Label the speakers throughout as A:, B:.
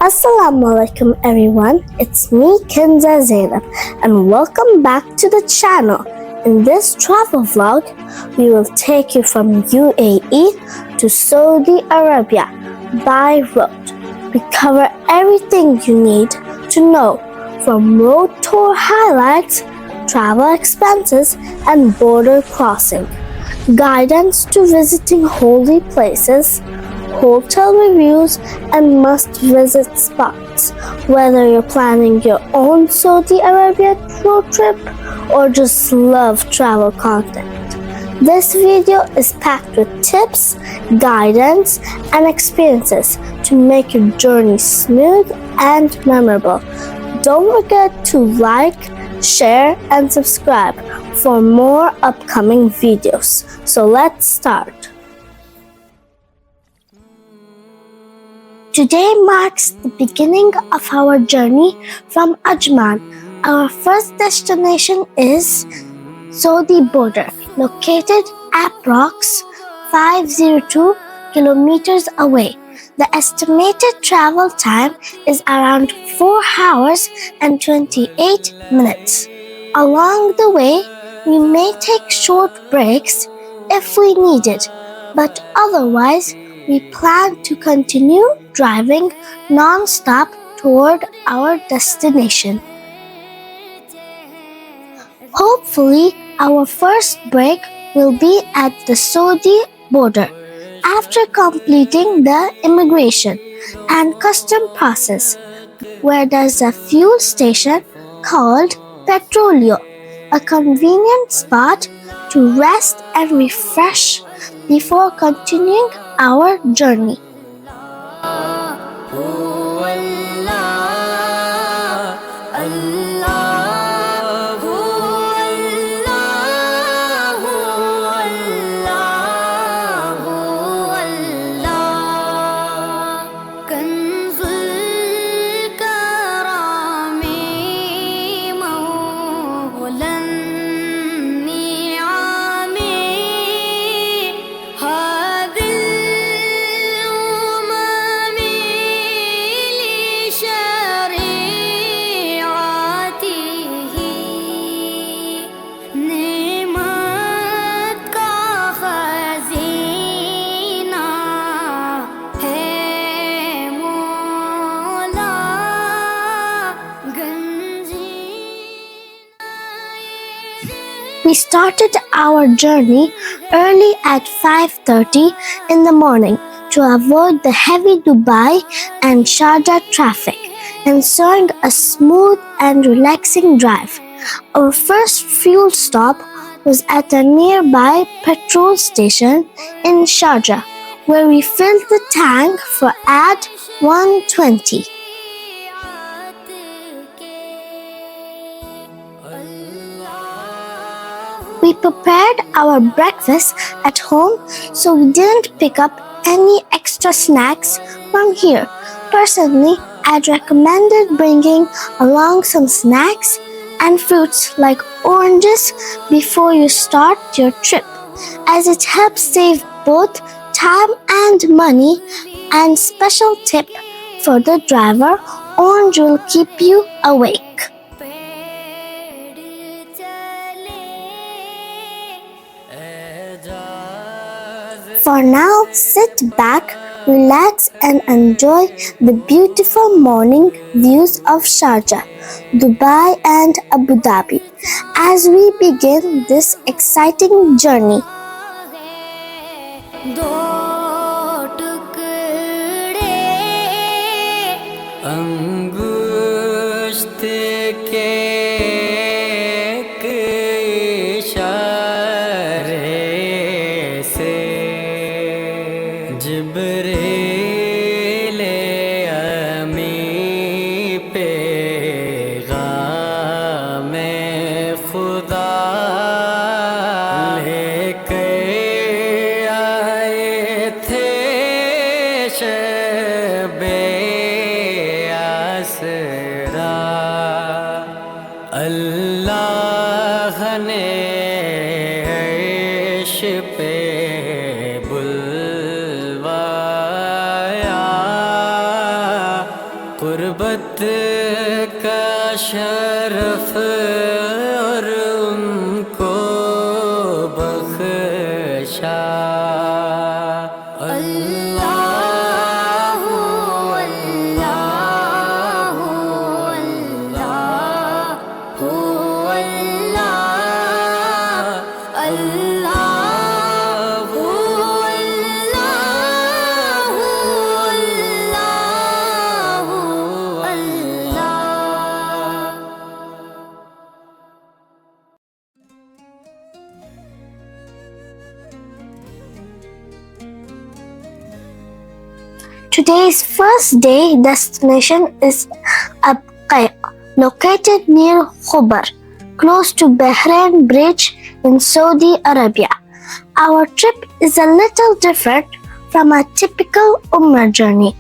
A: Assalamu alaikum everyone, it's me Kenza Zainab and welcome back to the channel. In this travel vlog, we will take you from UAE to Saudi Arabia by road. We cover everything you need to know from road tour highlights, travel expenses and border crossing, guidance to visiting holy places, hotel reviews and must-visit spots. Whether you're planning your own Saudi Arabia road trip or just love travel content, this video is packed with tips, guidance, and experiences to make your journey smooth and memorable. Don't forget to like, share, and subscribe for more upcoming videos. So let's start. Today marks the beginning of our journey from Ajman. Our first destination is Saudi border, located approx 502 kilometers away. The estimated travel time is around 4 hours and 28 minutes. Along the way, we may take short breaks if we need it, but otherwise, we plan to continue driving non-stop toward our destination. Hopefully, our first break will be at the Saudi border after completing the immigration and custom process, where there's a fuel station called Petrolio, a convenient spot to rest and refresh before continuing our journey. We started our journey early at 5:30 in the morning to avoid the heavy Dubai and Sharjah traffic, ensuring a smooth and relaxing drive. Our first fuel stop was at a nearby petrol station in Sharjah, where we filled the tank for at 120. We prepared our breakfast at home, so we didn't pick up any extra snacks from here. Personally, I'd recommended bringing along some snacks and fruits like oranges before you start your trip, as it helps save both time and money. And special tip for the driver, orange will keep you awake. For now, sit back, relax and enjoy the beautiful morning views of Sharjah, Dubai and Abu Dhabi as we begin this exciting journey.
B: अल्लाह ने अर्श पे बुलवाया गुर्बत का शरफ और उनको बख्शा अल्लाह अल्लाह अल्लाह अल्लाह अल्लाह
A: Today's first day destination is Abqaiq, located near Khobar, close to Bahrain Bridge in Saudi Arabia. Our trip is a little different from a typical Umrah journey,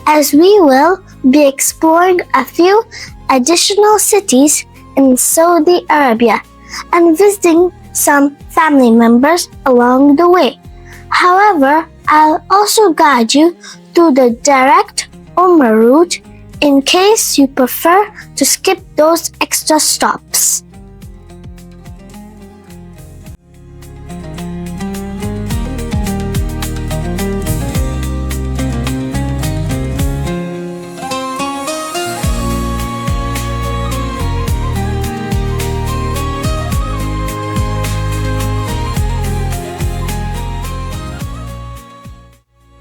A: as we will be exploring a few additional cities in Saudi Arabia and visiting some family members along the way. However, I'll also guide you through the direct Umrah route in case you prefer to skip those extra stops.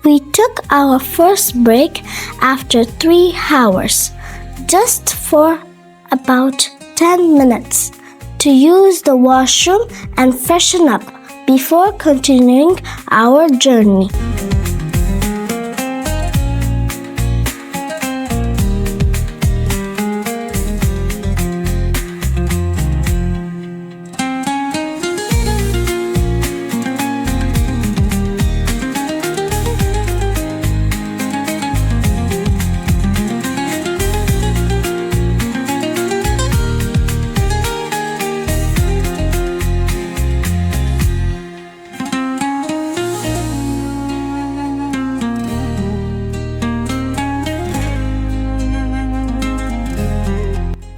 A: We took our first break after 3 hours, just for about 10 minutes, to use the washroom and freshen up before continuing our journey.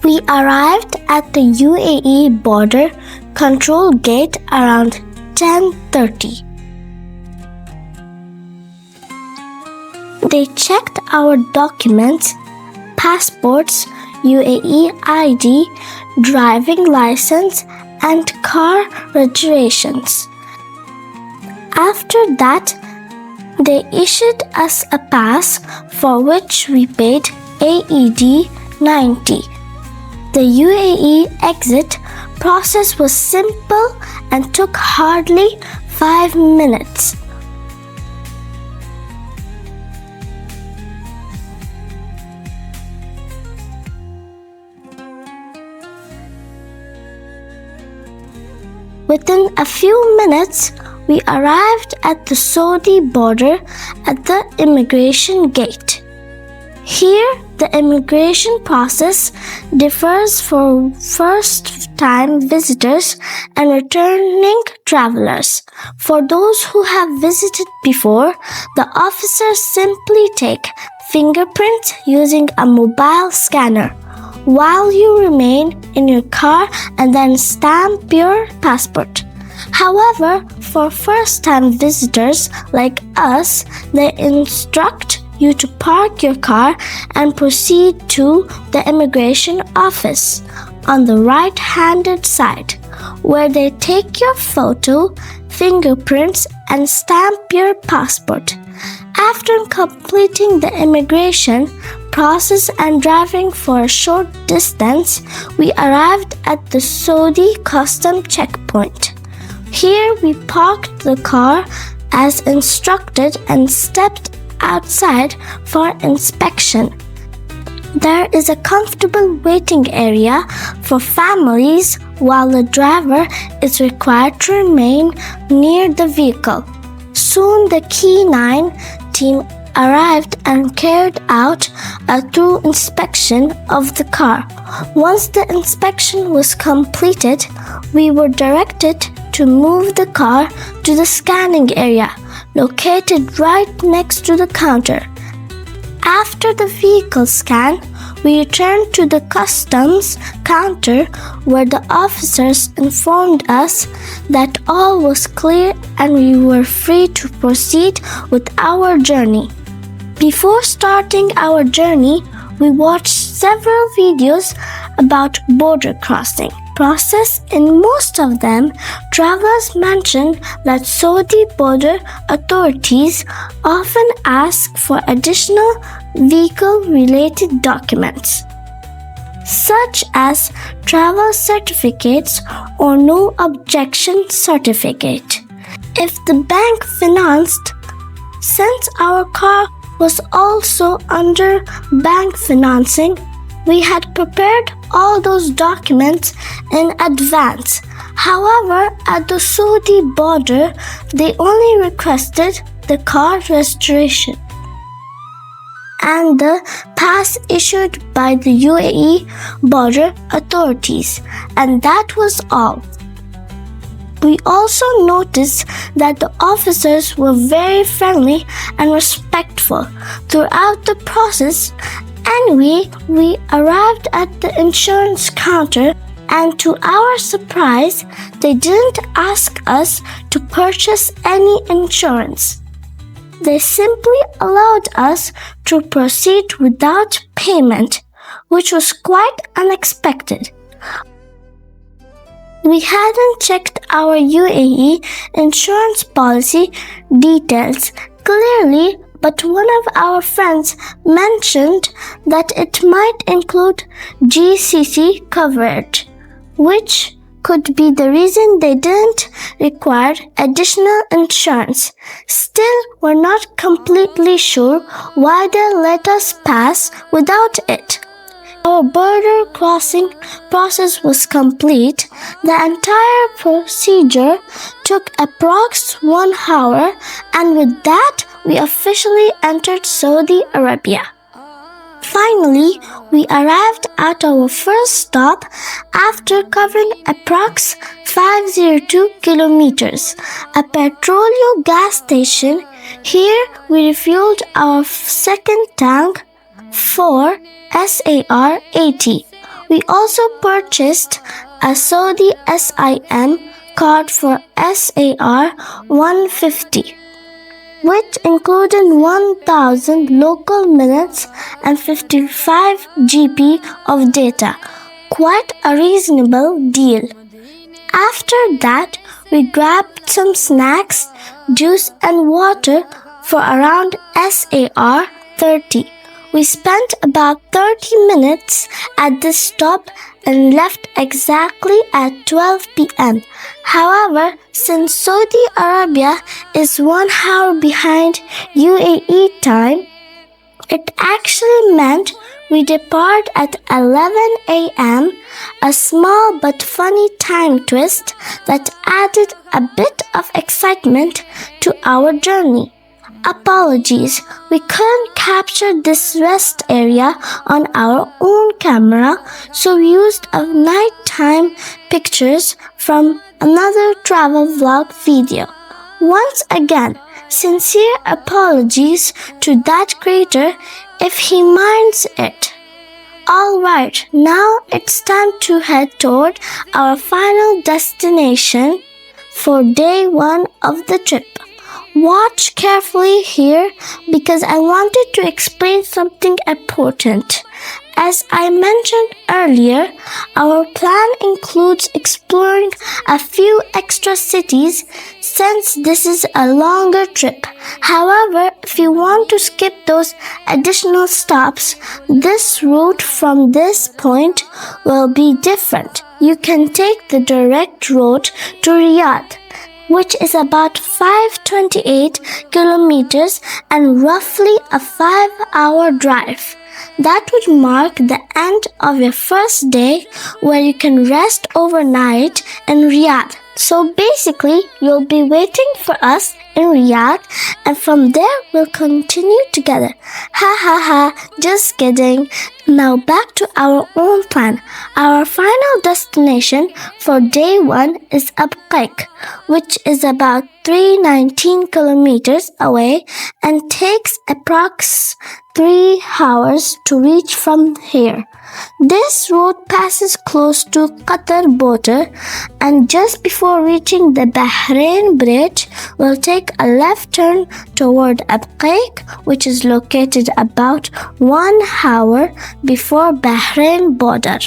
A: We arrived at the UAE border control gate around 10:30. They checked our documents, passports, UAE ID, driving license, and car registrations. After that, they issued us a pass for which we paid AED 90. The UAE exit process was simple and took hardly 5 minutes. Within a few minutes, we arrived at the Saudi border at the immigration gate. Here, the immigration process differs for first-time visitors and returning travelers. For those who have visited before, the officers simply take fingerprints using a mobile scanner while you remain in your car and then stamp your passport. However, for first-time visitors like us, they instruct you to park your car and proceed to the immigration office on the right-handed side, where they take your photo, fingerprints, and stamp your passport. After completing the immigration process and driving for a short distance, we arrived at the Saudi custom checkpoint. Here we parked the car as instructed and stepped outside for inspection. There is a comfortable waiting area for families while the driver is required to remain near the vehicle. Soon the K9 team arrived and carried out a thorough inspection of the car. Once the inspection was completed, we were directed to move the car to the scanning area located right next to the counter. After the vehicle scan, we returned to the customs counter where the officers informed us that all was clear and we were free to proceed with our journey. Before starting our journey, we watched several videos about border crossing process. In most of them, travelers mentioned that Saudi border authorities often ask for additional vehicle-related documents, such as travel certificates or no objection certificate. If the bank financed, since our car was also under bank financing, we had prepared all those documents in advance. However, at the Saudi border, they only requested the car registration and the pass issued by the UAE border authorities, and that was all. We also noticed that the officers were very friendly and respectful throughout the process. Anyway, we arrived at the insurance counter, and to our surprise, they didn't ask us to purchase any insurance. They simply allowed us to proceed without payment, which was quite unexpected. We hadn't checked our UAE insurance policy details clearly, but one of our friends mentioned that it might include GCC coverage, which could be the reason they didn't require additional insurance. Still, we're not completely sure why they let us pass without it. Our border crossing process was complete. The entire procedure took approx 1 hour, and with that, we officially entered Saudi Arabia. Finally, we arrived at our first stop after covering approx 502 kilometers, a petroleum gas station. Here, we refueled our second tank for SAR 80. We also purchased a Saudi SIM card for SAR 150, which included 1,000 local minutes and 55 GB of data. Quite a reasonable deal. After that, we grabbed some snacks, juice and water for around SAR 30. We spent about 30 minutes at this stop and left exactly at 12 p.m. However, since Saudi Arabia is 1 hour behind UAE time, it actually meant we depart at 11 a.m., a small but funny time twist that added a bit of excitement to our journey. Apologies, we couldn't capture this rest area on our own camera, so we used a nighttime pictures from another travel vlog video. Once again, sincere apologies to that creator if he minds it. Alright, now it's time to head toward our final destination for day 1 of the trip. Watch carefully here because I wanted to explain something important. As I mentioned earlier, our plan includes exploring a few extra cities since this is a longer trip. However, if you want to skip those additional stops, this route from this point will be different. You can take the direct road to Riyadh, which is about 528 kilometers and roughly a 5-hour drive. That would mark the end of your first day where you can rest overnight in Riyadh. So basically, you'll be waiting for us in Riyadh and from there we'll continue together. Ha ha ha, just kidding. Now back to our own plan. Our final destination for day 1 is Abqaiq, which is about 319 kilometers away and takes approx 3 hours to reach from here. This road passes close to Qatar border, and just before reaching the Bahrain bridge, we'll take a left turn toward Abqaiq, which is located about 1 hour before Bahrain border.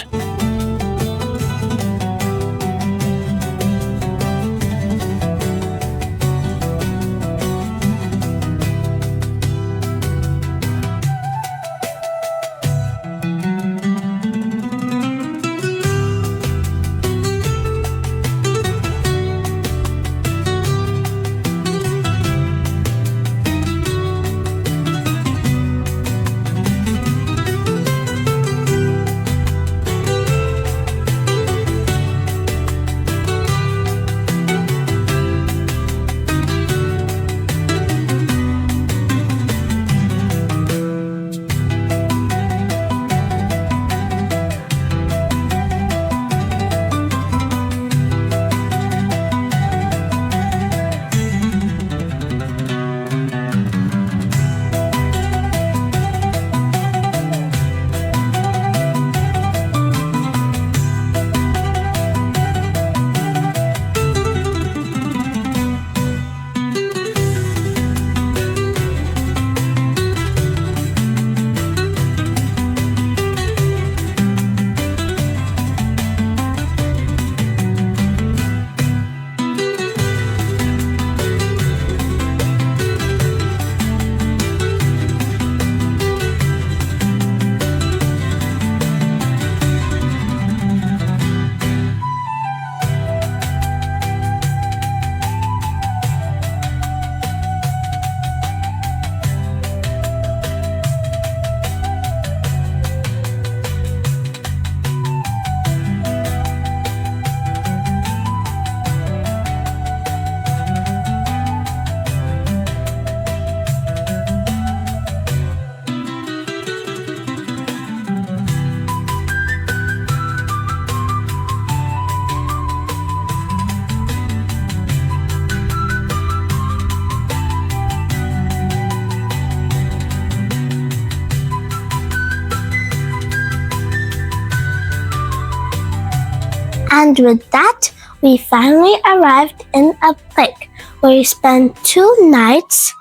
A: And with that, we finally arrived in Abqaiq, where we spent 2 nights.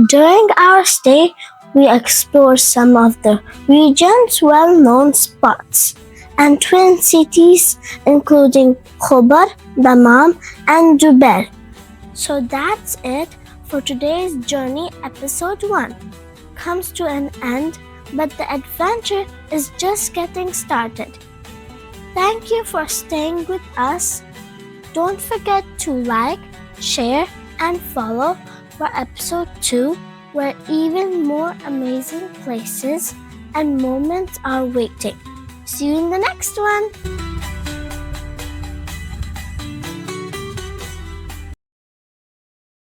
A: During our stay, we explored some of the region's well-known spots and twin cities, including Khobar, Dammam, and Jubail. So that's it for today's journey. Episode 1 comes to an end, but the adventure is just getting started. Thank you for staying with us. Don't forget to like, share, and follow for episode 2, where even more amazing places and moments are waiting. See you in the next one.